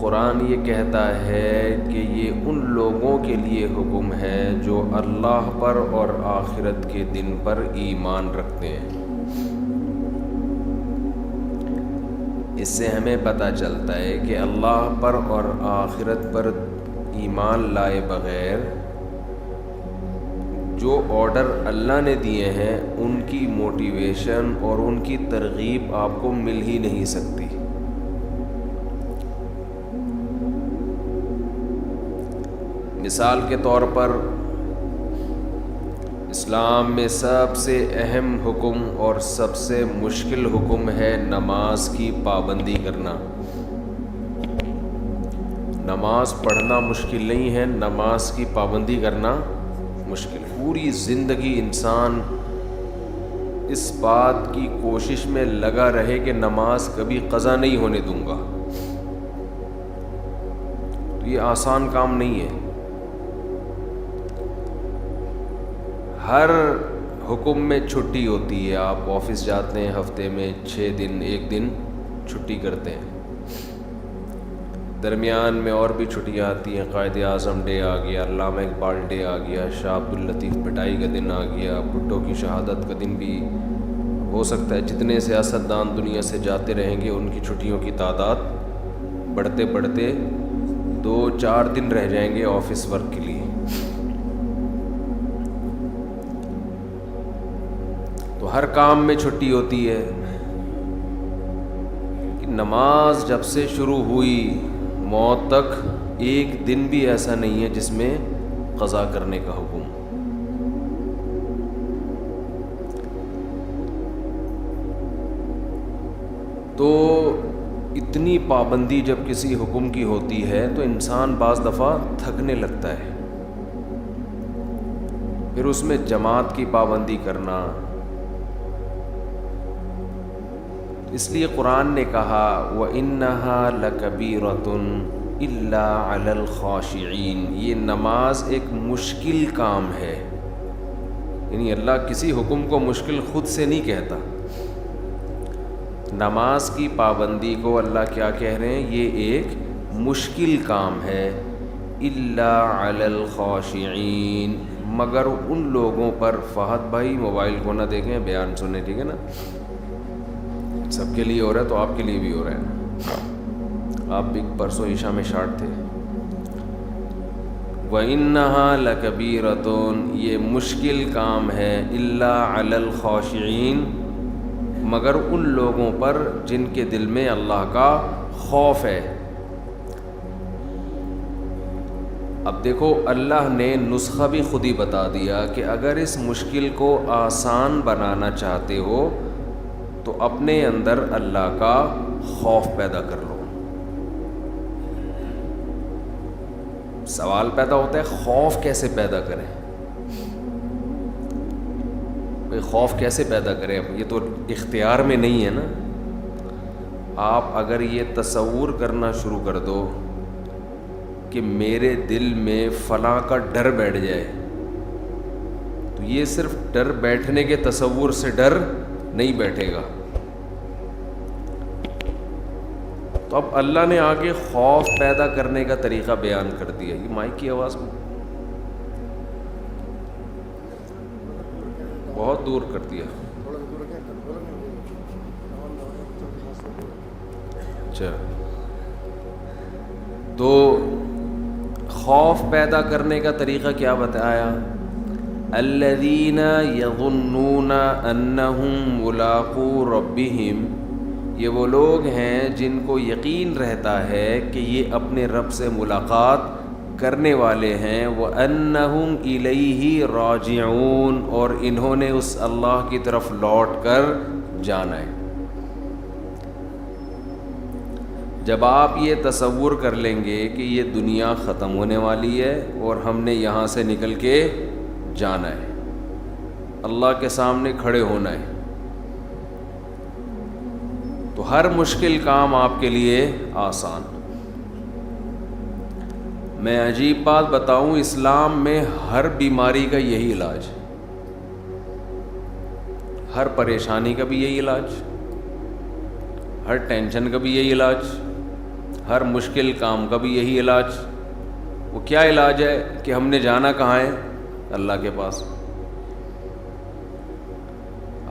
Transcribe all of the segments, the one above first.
قرآن یہ کہتا ہے کہ یہ ان لوگوں کے لیے حکم ہے جو اللہ پر اور آخرت کے دن پر ایمان رکھتے ہیں۔ اس سے ہمیں پتہ چلتا ہے کہ اللہ پر اور آخرت پر ایمان لائے بغیر جو آرڈر اللہ نے دیے ہیں ان کی موٹیویشن اور ان کی ترغیب آپ کو مل ہی نہیں سکتی۔ مثال کے طور پر اسلام میں سب سے اہم حکم اور سب سے مشکل حکم ہے نماز کی پابندی کرنا۔ نماز پڑھنا مشکل نہیں ہے، نماز کی پابندی کرنا مشکل۔ پوری زندگی انسان اس بات کی کوشش میں لگا رہے کہ نماز کبھی قضا نہیں ہونے دوں گا، تو یہ آسان کام نہیں ہے۔ ہر حکم میں چھٹی ہوتی ہے، آپ آفس جاتے ہیں ہفتے میں 6 دن 1 دن چھٹی کرتے ہیں، درمیان میں اور بھی چھٹیاں آتی ہیں، قائد اعظم ڈے آ گیا، علامہ اقبال ڈے آ گیا، شاہ عبداللطیف بھٹائی کا دن آ گیا، بھٹو کی شہادت کا دن بھی ہو سکتا ہے۔ جتنے سیاستدان دنیا سے جاتے رہیں گے ان کی چھٹیوں کی تعداد بڑھتے بڑھتے 2-4 دن رہ جائیں گے آفس ورک کے لیے۔ تو ہر کام میں چھٹی ہوتی ہے، کہ نماز جب سے شروع ہوئی موت تک ایک دن بھی ایسا نہیں ہے جس میں قضا کرنے کا حکم۔ تو اتنی پابندی جب کسی حکم کی ہوتی ہے تو انسان بعض دفعہ تھکنے لگتا ہے، پھر اس میں جماعت کی پابندی کرنا۔ اس لیے قرآن نے کہا وَإِنَّهَا لَكَبِيرَةٌ إِلَّا عَلَى الْخَاشِعِينَ، یہ نماز ایک مشکل کام ہے، یعنی اللہ کسی حکم کو مشکل خود سے نہیں کہتا۔ نماز کی پابندی کو اللہ کیا کہہ رہے ہیں؟ یہ ایک مشکل کام ہے، إِلَّا عَلَى الْخَاشِعِينَ، مگر ان لوگوں پر۔ فہد بھائی موبائل کو نہ دیکھیں، بیان سنیں، ٹھیک ہے نا؟ سب کے لیے ہو رہا ہے تو آپ کے لیے بھی ہو رہا ہے۔ آپ بھی پرسوں عشاء میں شارٹ تھے۔ وَإِنَّهَا لَكَبِيرَةٌ، یہ مشکل کام ہے، إِلَّا عَلَى الْخَاشِعِينَ، مگر ان لوگوں پر جن کے دل میں اللہ کا خوف ہے۔ اب دیکھو اللہ نے نسخہ بھی خود ہی بتا دیا کہ اگر اس مشکل کو آسان بنانا چاہتے ہو تو اپنے اندر اللہ کا خوف پیدا کر لو۔ سوال پیدا ہوتا ہے خوف کیسے پیدا کریں؟ بھئی خوف کیسے پیدا کریں؟ یہ تو اختیار میں نہیں ہے نا۔ آپ اگر یہ تصور کرنا شروع کر دو کہ میرے دل میں فلاں کا ڈر بیٹھ جائے، تو یہ صرف ڈر بیٹھنے کے تصور سے ڈر نہیں بیٹھے گا۔ تو اب اللہ نے آگے خوف پیدا کرنے کا طریقہ بیان کر دیا۔ یہ مائک کی آواز بہت دور کر دیا۔ اچھا، تو خوف پیدا کرنے کا طریقہ کیا بتایا؟ الذین یظنون انہم ملاقو ربہم، یہ وہ لوگ ہیں جن کو یقین رہتا ہے کہ یہ اپنے رب سے ملاقات کرنے والے ہیں، وَأَنَّهُمْ إِلَيْهِ رَاجِعُونَ، اور انہوں نے اس اللہ کی طرف لوٹ کر جانا ہے۔ جب آپ یہ تصور کر لیں گے کہ یہ دنیا ختم ہونے والی ہے اور ہم نے یہاں سے نکل کے جانا ہے، اللہ کے سامنے کھڑے ہونا ہے، تو ہر مشکل کام آپ کے لیے آسان۔ میں عجیب بات بتاؤں، اسلام میں ہر بیماری کا یہی علاج، ہر پریشانی کا بھی یہی علاج، ہر ٹینشن کا بھی یہی علاج، ہر مشکل کام کا بھی یہی علاج. وہ کیا علاج ہے کہ ہم نے جانا کہاں ہے؟ اللہ کے پاس.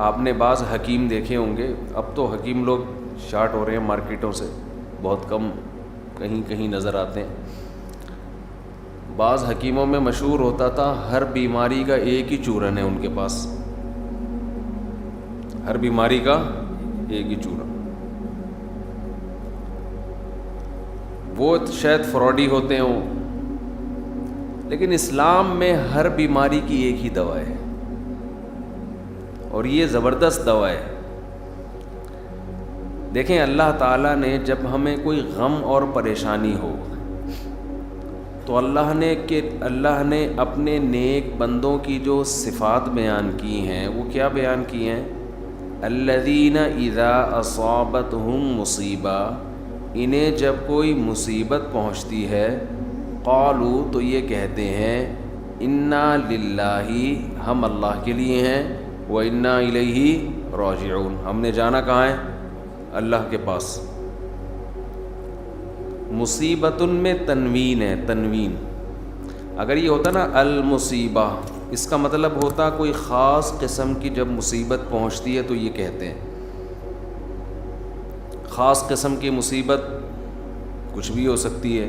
آپ نے بعض حکیم دیکھے ہوں گے، اب تو حکیم لوگ شارٹ ہو رہے ہیں مارکیٹوں سے، بہت کم کہیں کہیں نظر آتے ہیں. بعض حکیموں میں مشہور ہوتا تھا ہر بیماری کا ایک ہی چورن ہے ان کے پاس، ہر بیماری کا ایک ہی چورن. وہ شاید فراڈی ہوتے ہوں، لیکن اسلام میں ہر بیماری کی ایک ہی دوا ہے، اور یہ زبردست دوا ہے. دیکھیں اللہ تعالیٰ نے جب ہمیں کوئی غم اور پریشانی ہو تو اللہ نے اپنے نیک بندوں کی جو صفات بیان کی ہیں وہ کیا بیان کی ہیں؟ الذین اذا اصابتہم مصیبہ، انہیں جب کوئی مصیبت پہنچتی ہے، قالوا تو یہ کہتے ہیں، انا للہ، ہم اللہ کے لیے ہیں، وَإِنَّا إِلَيْهِ رَاجِعُونَ، ہم نے جانا کہاں ہے؟ اللہ کے پاس. مصیبتن میں تنوین ہے، تنوین. اگر یہ ہوتا نا المصیبہ، اس کا مطلب ہوتا کوئی خاص قسم کی جب مصیبت پہنچتی ہے تو یہ کہتے ہیں. خاص قسم کی مصیبت کچھ بھی ہو سکتی ہے،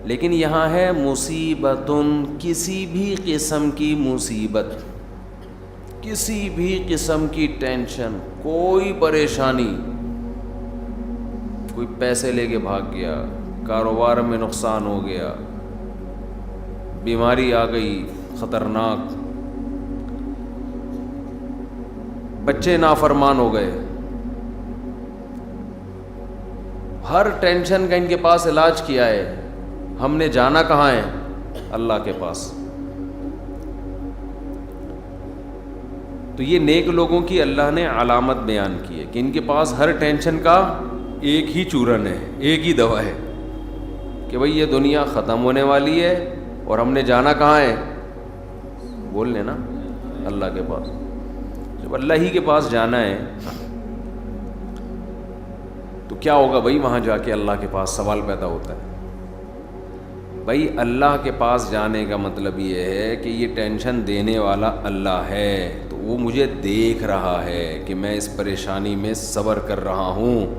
لیکن یہاں ہے مصیبتن، کسی بھی قسم کی مصیبت، کسی بھی قسم کی ٹینشن، کوئی پریشانی، کوئی پیسے لے کے بھاگ گیا، کاروبار میں نقصان ہو گیا، بیماری آ گئی خطرناک، بچے نافرمان ہو گئے، ہر ٹینشن کا ان کے پاس علاج کیا ہے. ہم نے جانا کہاں ہے؟ اللہ کے پاس. تو یہ نیک لوگوں کی اللہ نے علامت بیان کی ہے کہ ان کے پاس ہر ٹینشن کا ایک ہی چورن ہے، ایک ہی دوا ہے کہ بھئی یہ دنیا ختم ہونے والی ہے اور ہم نے جانا کہاں ہے؟ بول لیں نا، اللہ کے پاس. جب اللہ ہی کے پاس جانا ہے تو کیا ہوگا بھئی؟ وہاں جا کے اللہ کے پاس سوال پیدا ہوتا ہے. بھئی اللہ کے پاس جانے کا مطلب یہ ہے کہ یہ ٹینشن دینے والا اللہ ہے، تو وہ مجھے دیکھ رہا ہے کہ میں اس پریشانی میں صبر کر رہا ہوں،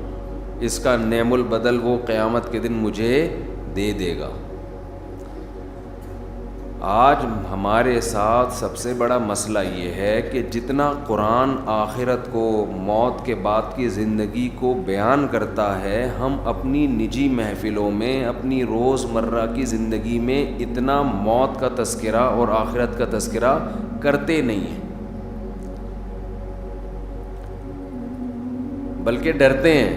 اس کا نعم البدل وہ قیامت کے دن مجھے دے دے گا. آج ہمارے ساتھ سب سے بڑا مسئلہ یہ ہے کہ جتنا قرآن آخرت کو، موت کے بعد کی زندگی کو بیان کرتا ہے، ہم اپنی نجی محفلوں میں، اپنی روز مرہ کی زندگی میں اتنا موت کا تذکرہ اور آخرت کا تذکرہ کرتے نہیں ہیں، بلکہ ڈرتے ہیں.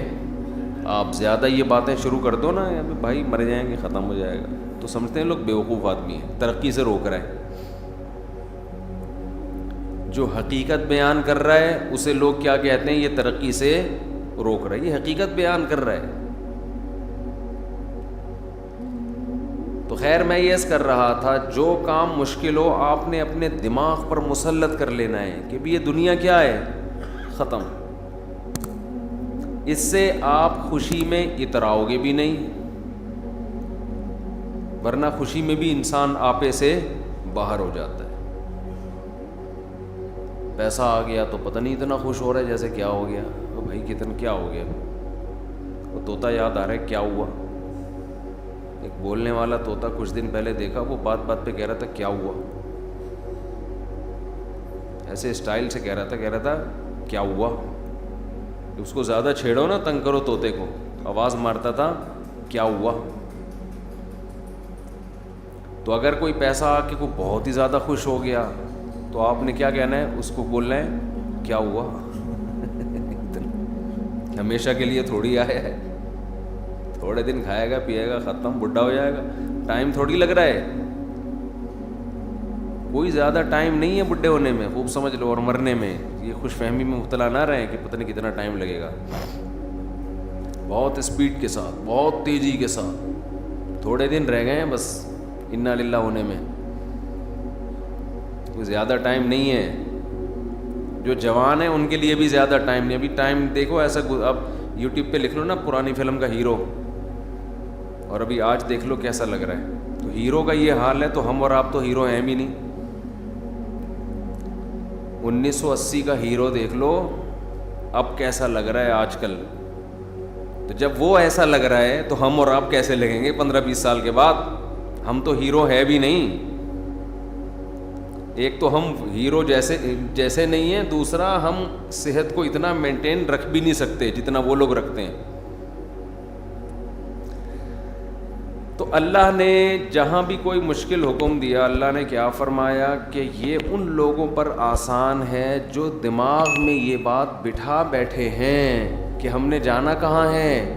آپ زیادہ یہ باتیں شروع کر دو نا، بھائی مر جائیں گے، ختم ہو جائے گا، تو سمجھتے ہیں لوگ بیوقوف آدمی ہیں، ترقی سے روک رہا ہے. جو حقیقت بیان کر رہا ہے اسے لوگ کیا کہتے ہیں؟ یہ ترقی سے روک رہا ہے. یہ حقیقت بیان کر رہا ہے. تو خیر میں یہ کر رہا تھا، جو کام مشکل ہو آپ نے اپنے دماغ پر مسلط کر لینا ہے کہ بھی یہ دنیا کیا ہے؟ ختم. اس سے آپ خوشی میں اتراؤ گے بھی نہیں، ورنہ خوشی میں بھی انسان آپے سے باہر ہو جاتا ہے. پیسہ آ گیا تو پتہ نہیں اتنا خوش ہو رہا ہے جیسے کیا ہو گیا، تو بھائی کتنا کیا ہو گیا؟ وہ طوطا یاد آ رہا ہے، کیا ہوا؟ ایک بولنے والا طوطا کچھ دن پہلے دیکھا، وہ بات بات پہ کہہ رہا تھا کیا ہوا، ایسے اسٹائل سے کہہ رہا تھا کیا ہوا. اس کو زیادہ چھیڑو نا، تنگ کرو طوطے کو، آواز مارتا تھا کیا ہوا. تو اگر کوئی پیسہ آ کے کوئی بہت ہی زیادہ خوش ہو گیا تو آپ نے کیا کہنا ہے؟ اس کو بولنا ہے کیا ہوا. ہمیشہ کے لیے تھوڑی آیا ہے، تھوڑے دن کھائے گا پیے گا ختم، بڈھا ہو جائے گا. ٹائم تھوڑی لگ رہا ہے، کوئی زیادہ ٹائم نہیں ہے بڈھے ہونے میں، خوب سمجھ لو، اور مرنے میں. یہ خوش فہمی میں مبتلا نہ رہیں کہ پتہ نہیں کتنا ٹائم لگے گا. بہت اسپیڈ کے ساتھ، بہت تیزی کے ساتھ تھوڑے دن رہ گئے ہیں بس انا للہ ہونے میں، کوئی زیادہ ٹائم نہیں ہے. جو جوان ہیں ان کے لیے بھی زیادہ ٹائم نہیں. ابھی ٹائم دیکھو ایسا، اب یوٹیوب پہ لکھ لو نا پرانی فلم کا ہیرو, اور ابھی آج دیکھ لو کیسا لگ رہا ہے. تو ہیرو کا یہ حال ہے تو ہم اور آپ تو ہیرو ہیں بھی نہیں. 1980 کا ہیرو دیکھ لو اب کیسا لگ رہا ہے آج کل. تو جب وہ ایسا لگ رہا ہے تو ہم اور آپ کیسے لگیں گے 15-20 سال کے بعد؟ ہم تو ہیرو ہے بھی نہیں. ایک تو ہم ہیرو جیسے نہیں ہیں, دوسرا ہم صحت کو اتنا مینٹین رکھ بھی نہیں سکتے جتنا وہ لوگ رکھتے ہیں. تو اللہ نے جہاں بھی کوئی مشکل حکم دیا, اللہ نے کیا فرمایا کہ یہ ان لوگوں پر آسان ہے جو دماغ میں یہ بات بٹھا بیٹھے ہیں کہ ہم نے جانا کہاں ہے,